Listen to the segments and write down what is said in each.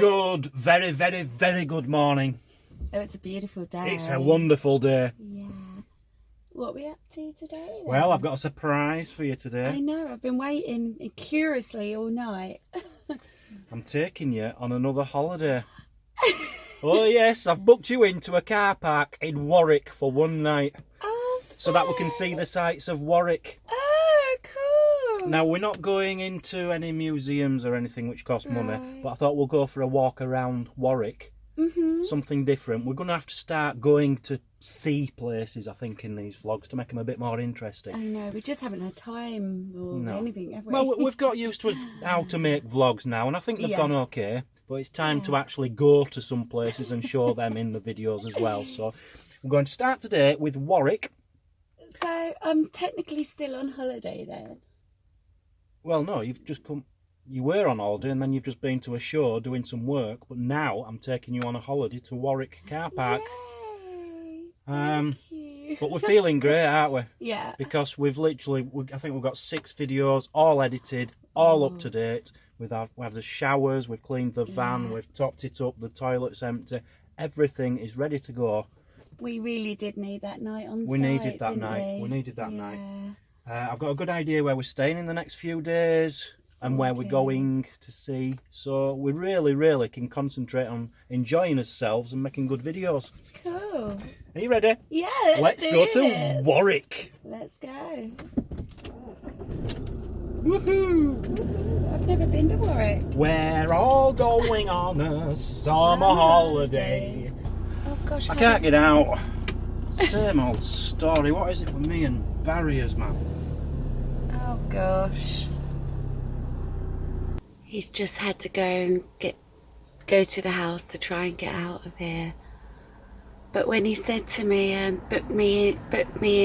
Good, very, very, very good morning. Oh, it's a beautiful day. It's a wonderful day. Yeah. What are we up to today then? Well, I've got a surprise for you today. I know, I've been waiting curiously all night. I'm taking you on another holiday. Oh yes, I've booked you into a car park in Warwick for one night. Oh, so that we can see the sights of Warwick. Oh, cool. Now, we're not going into any museums or anything which cost money, Right. but I thought we'll go for a walk around Warwick. Something different. We're going to have to start going to see places, I think, in these vlogs to make them a bit more interesting. I know, we just haven't had time or anything, have we? Well, we've got used to how to make vlogs now, and I think they've Yeah. gone okay. But it's time to actually go to some places and show them in the videos as well. So we're going to start today with Warwick. So I'm technically still on holiday then? Well, no, you've just come... You were on holiday and then you've just been to a show doing some work. But now I'm taking you on a holiday to Warwick car park. Yay. Thank you. But we're feeling great, aren't we? Yeah. Because we've literally... I think we've got 6 videos, all edited, all up to date. We've had the showers, we've cleaned the van, we've topped it up, the toilet's empty. Everything is ready to go. We really did need that night on We site, needed that didn't night. we? We needed that night. I've got a good idea where we're staying in the next few days and where we're going to see. So we really, really can concentrate on enjoying ourselves and making good videos. Cool. Are you ready? Yeah, Let's go to Warwick. Let's go. Woohoo! I've never been to Warwick. We're all going on a summer holiday. Oh gosh, I can't get out. Same old story. What is it with me and barriers, man? Oh gosh. He's just had to go and go to the house to try and get out of here. But when he said to me, book me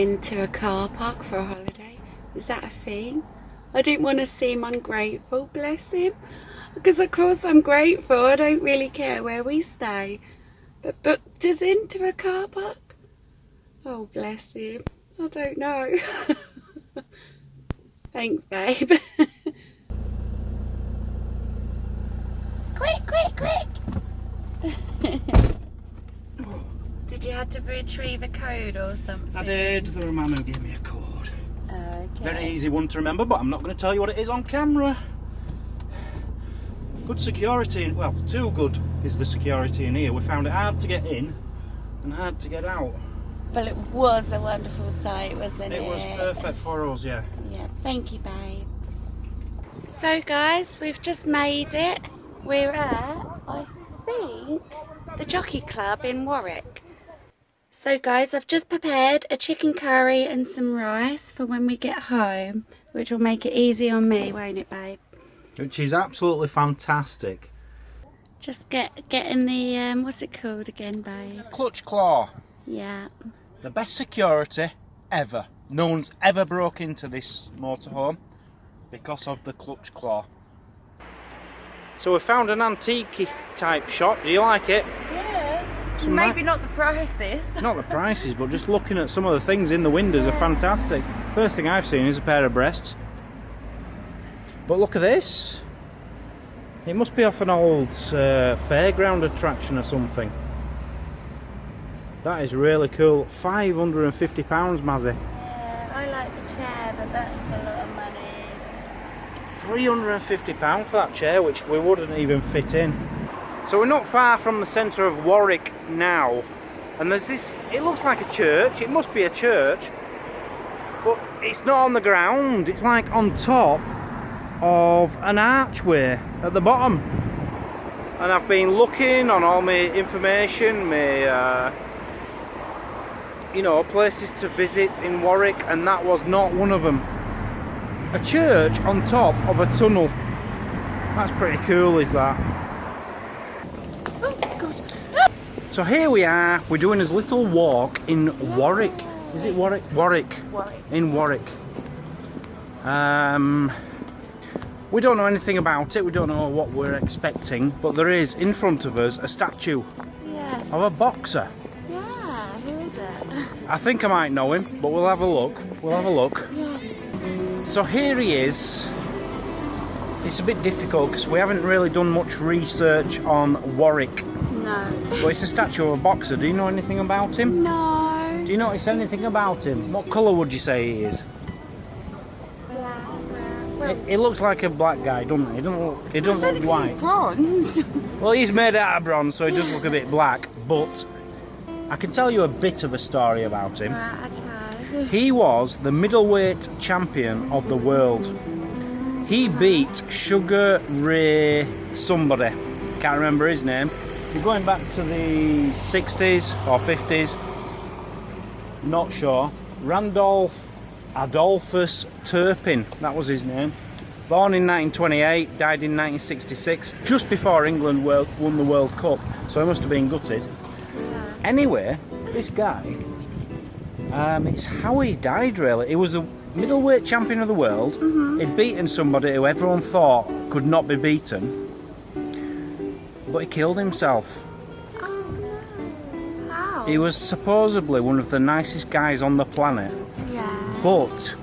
into a car park for a holiday, is that a thing? I didn't want to seem ungrateful, bless him. Because of course I'm grateful, I don't really care where we stay. But booked us into a car park? Oh, bless him. I don't know. Thanks, babe. Quick! Did you have to retrieve a code or something? I did. There was a man who gave me a code. Okay. Very easy one to remember, but I'm not going to tell you what it is on camera. Good security. Well, too good is the security in here. We found it hard to get in and hard to get out. Well, it was a wonderful sight, wasn't it? It was perfect for us, yeah. Yeah, thank you, babes. So, guys, we've just made it. We're at, I think, the Jockey Club in Warwick. So, guys, I've just prepared a chicken curry and some rice for when we get home, which will make it easy on me, won't it, babe? Which is absolutely fantastic. Just getting the, what's it called again, babe? Clutch claw. Yeah. The best security ever. No one's ever broke into this motorhome because of the clutch claw. So we found an antique type shop. Do you like it? Yeah. Some Maybe not the prices. Not the prices, but just looking at some of the things in the windows are fantastic. First thing I've seen is a pair of breasts. But look at this. It must be off an old fairground attraction or something. That is really cool. £550, Mazzy. Yeah, I like the chair, but that's a lot of money. £350 for that chair, which we wouldn't even fit in. So we're not far from the centre of Warwick now, and there's this, it looks like a church, it must be a church, but it's not on the ground, it's like on top of an archway at the bottom. And I've been looking on all my information, my you know, places to visit in Warwick, and that was not one of them. A church on top of a tunnel. That's pretty cool, is that? Oh, God. So here we are, we're doing this little walk in Warwick. Is it Warwick? Warwick. In Warwick. We don't know anything about it, we don't know what we're expecting, but there is, in front of us, a statue Yes. of a boxer. Yeah, who is it? I think I might know him, but we'll have a look. We'll have a look. Yes. So here he is. It's a bit difficult because we haven't really done much research on Warwick. No. But it's a statue of a boxer. Do you know anything about him? No. Do you notice anything about him? What colour would you say he is? Black. It looks like a black guy, doesn't it? He doesn't look white. He's bronze. Well, he's made out of bronze, so he does look a bit black. But I can tell you a bit of a story about him. Right, okay. He was the middleweight champion of the world. He beat Sugar Ray somebody. Can't remember his name. You're going back to the 60s or 50s. Not sure. Randolph Adolphus Turpin, that was his name. Born in 1928, died in 1966, just before England won the World Cup, so he must have been gutted. Yeah. Anyway, this guy, it's how he died really. He was a middleweight champion of the world. He'd beaten somebody who everyone thought could not be beaten, but he killed himself. Oh no. How? He was supposedly one of the nicest guys on the planet. Yeah. But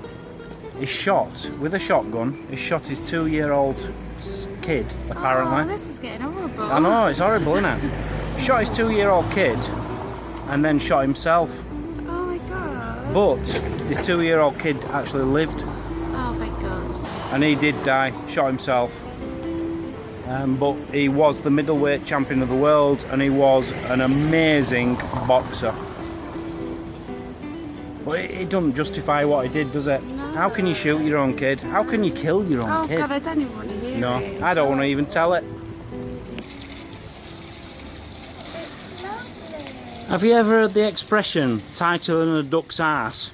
he shot with a shotgun. He shot his 2-year-old kid, apparently. Oh, this is getting horrible. I know, it's horrible, isn't it? He shot his 2-year-old kid and then shot himself. Oh my god. But his 2-year-old kid actually lived, Oh thank god. and he did die, shot himself. But he was the middleweight champion of the world, and he was an amazing boxer. But it doesn't justify what he did, does it? No. How can you shoot your own kid? How can you kill your own Oh kid? god, I don't even want to hear No, it. I don't want to even tell it. It's lovely. Have you ever heard the expression, tighter than a duck's arse?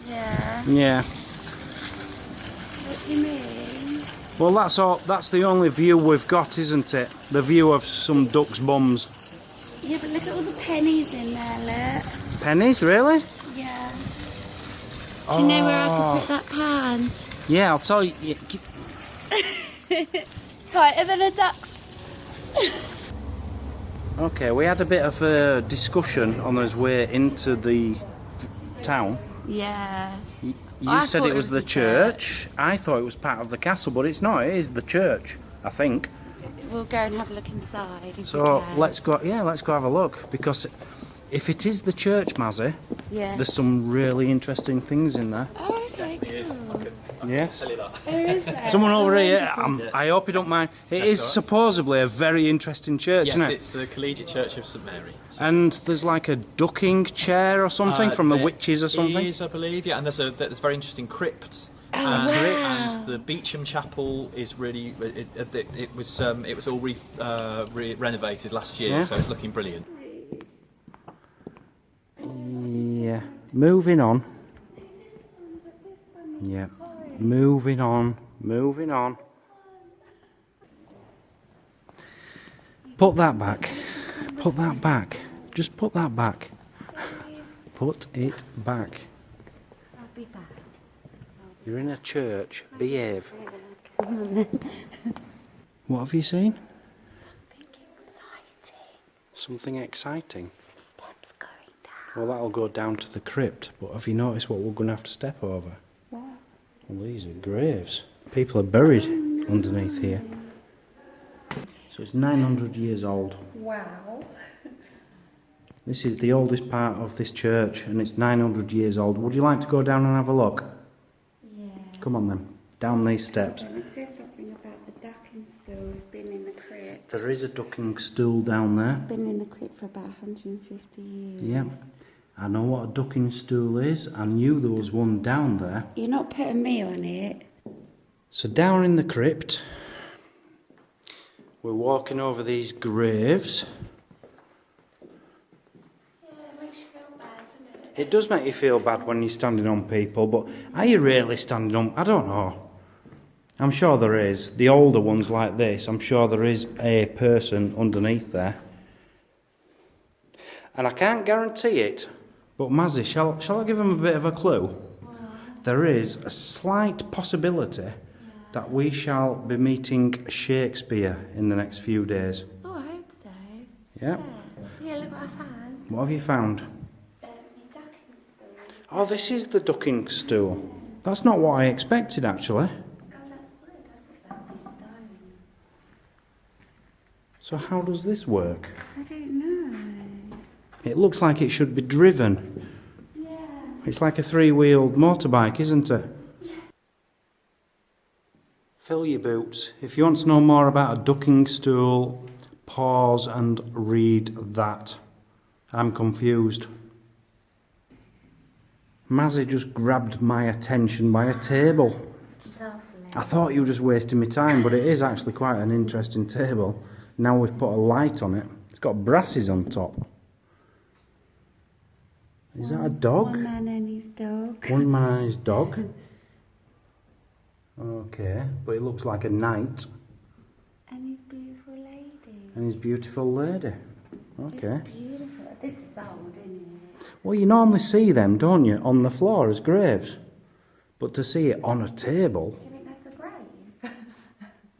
Yeah. Yeah. What do you mean? Well, that's the only view we've got, isn't it? The view of some duck's bums. Yeah, but look at all the pennies in there, look. Pennies, really? Yeah. Do you know where I Oh. could put that pan? Yeah, I'll tell you. Tighter than a duck's. Okay, we had a bit of a discussion on his way into the town. Yeah. You I said thought it was the church. I thought it was part of the castle, but it's not. It is the church, I think. We'll go and have a look inside. If So we can. let's go. Yeah, let's go have a look, because if it is the church, Mazzy, Yeah. there's some really interesting things in there. Oh, okay, cool. Yes. Where is that? Someone over Oh, here. wonderful. I hope you don't mind. It That's is all right. supposedly a very interesting church, Yes, isn't it? it's the Collegiate Church of St Mary. And there's like a ducking chair or something from the There witches or something. is, I believe, yeah, and there's a very interesting crypt. Oh, and, wow. and the Beecham Chapel is really it was all renovated last year, Yeah. so it's looking brilliant. Yeah. Moving on. Yeah. Moving on. Moving on. Put that back. Put that back. Just put that back. Put it back. I'll be back. You're in a church. Behave. What have you seen? Something exciting. Steps going down. Well, that'll go down to the crypt. But have you noticed what we're going to have to step over? What? Well, these are graves. People are buried underneath here. So it's 900 years old. Wow. This is the oldest part of this church, and it's 900 years old. Would you like to go down and have a look? Yeah. Come on then. Down these steps. It says something about the ducking stool. It's been in the crypt. There is a ducking stool down there. Been in the crypt for about 150 years. Yeah. I know what a ducking stool is. I knew there was one down there. You're not putting me on it. So down in the crypt, we're walking over these graves. Yeah, it makes you feel bad, doesn't it? It does make you feel bad when you're standing on people, but are you really standing on? I don't know. I'm sure there is. The older ones like this, I'm sure there is a person underneath there. And I can't guarantee it, but Mazzy, shall I give him a bit of a clue? There is a slight possibility that we shall be meeting Shakespeare in the next few days. Oh, I hope so. Yeah? Yeah, look what I found. What have you found? Your ducking stool. Oh, this is the ducking stool. That's not what I expected, actually. Oh, that's fine. I thought that'd be So how does this work? I don't know. It looks like it should be driven. Yeah. It's like a three-wheeled motorbike, isn't it? Fill your boots. If you want to know more about a ducking stool, pause and read that. I'm confused. Mazzy just grabbed my attention by a table. Lovely. I thought you were just wasting my time, but it is actually quite an interesting table. Now we've put a light on it. It's got brasses on top. Is that a dog? One man and his dog. One man and his dog. Okay, but it looks like a knight. And his beautiful lady. And his beautiful lady. Okay. It's beautiful. This is old, isn't it? Well, you normally see them, don't you, on the floor as graves. But to see it on a table... Do you think that's a grave?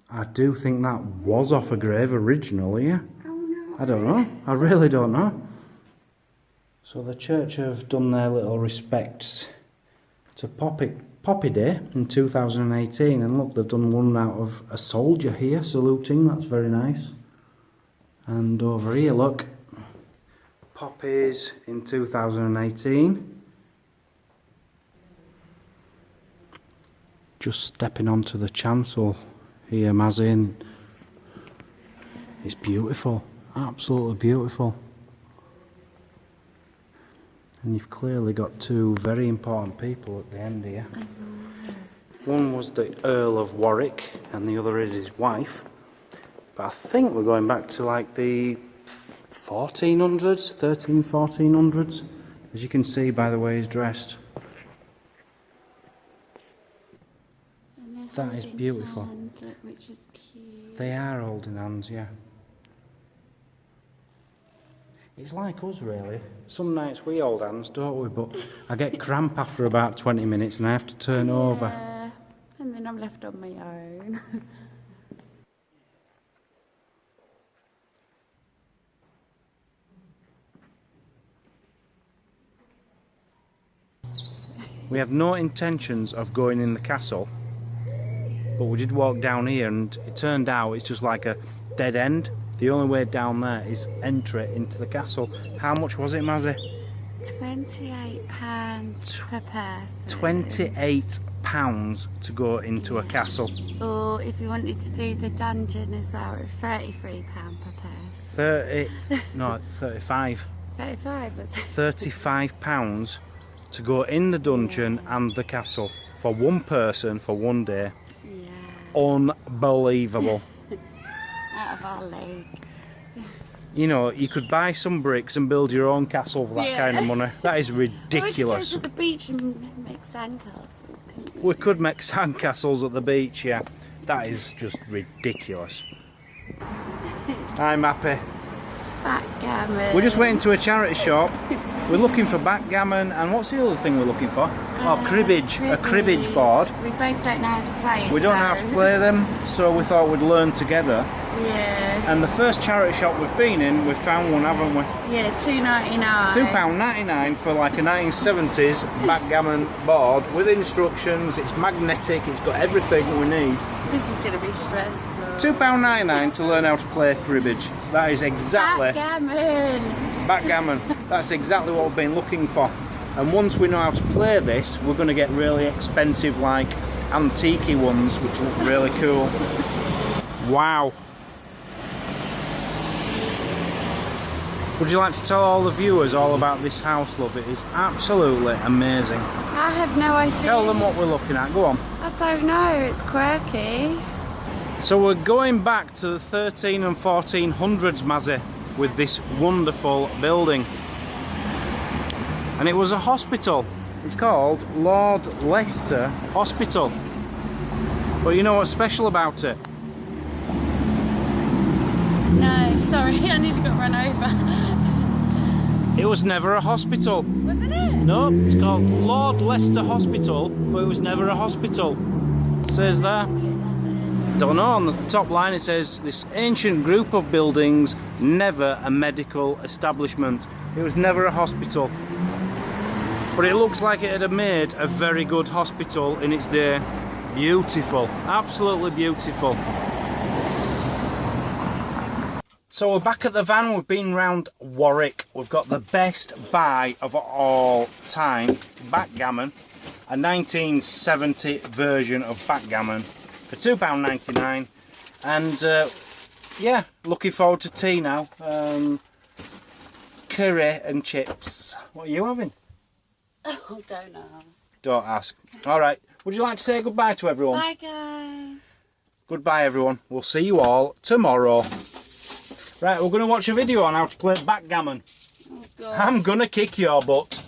I do think that was off a grave originally, yeah. Oh no. I don't know. I really don't know. So the church have done their little respects to Poppy Day in 2018, and look, they've done one out of a soldier here saluting. That's very nice. And over here, look, poppies in 2018. Just stepping onto the chancel here, Mazzy, and it's beautiful, absolutely beautiful. And you've clearly got two very important people at the end here. One was the Earl of Warwick and the other is his wife. But I think we're going back to like the 1400s, 1400s, as you can see by the way he's dressed. That is beautiful. Hands, look, which is cute. They are holding hands, yeah. It's like us really. Some nights we hold hands, don't we? But I get cramp after about 20 minutes and I have to turn over. And then I'm left on my own. We have no intentions of going in the castle, but we did walk down here and it turned out it's just like a dead end. The only way down there is entry into the castle. How much was it, Mazzy? £28 per person. £28 to go into a castle. Or if you wanted to do the dungeon as well, it's £33 per person. 35. 35 was it? £35 to go in the dungeon and the castle for one person for one day. Yeah. Unbelievable. Out of our league. You know, you could buy some bricks and build your own castle for that kind of money. That is ridiculous. We could go to the beach and make sandcastles, couldn't we? We could make sandcastles at the beach, yeah. That is just ridiculous. I'm happy. Backgammon. We're just waiting to a charity shop. We're looking for backgammon, and what's the other thing we're looking for? Cribbage. A cribbage board. We both don't know how to play it. We don't know how to play them, so we thought we'd learn together. Yeah. And the first charity shop we've been in, we've found one, haven't we? Yeah, £2.99. £2.99 for like a 1970s backgammon board with instructions. It's magnetic, it's got everything we need. This is going to be stressful. £2.99 to learn how to play cribbage. That is exactly... Backgammon. That's exactly what we've been looking for. And once we know how to play this, we're going to get really expensive, like antique-y ones, which look really cool. Wow. Would you like to tell all the viewers all about this house, love? It is absolutely amazing. I have no idea. Tell them what we're looking at. Go on. I don't know. It's quirky. So we're going back to the 13 and 1400s, Mazzy, with this wonderful building. And it was a hospital. It's called Lord Leicester Hospital. But you know what's special about it? No, sorry, I nearly got run over. It was never a hospital. Wasn't it? No, it's called Lord Leicester Hospital, but it was never a hospital. It says there. Don't know, on the top line it says, this ancient group of buildings, never a medical establishment. It was never a hospital. But it looks like it had made a very good hospital in its day. Beautiful, absolutely beautiful. So we're back at the van. We've been round Warwick. We've got the best buy of all time, backgammon, a 1970 version of backgammon for £2.99, and yeah, looking forward to tea now. Curry and chips. What are you having? Oh, don't ask. Don't ask. All right. Would you like to say goodbye to everyone? Bye, guys. Goodbye, everyone. We'll see you all tomorrow. Right, we're going to watch a video on how to play backgammon. Oh, God. I'm going to kick your butt.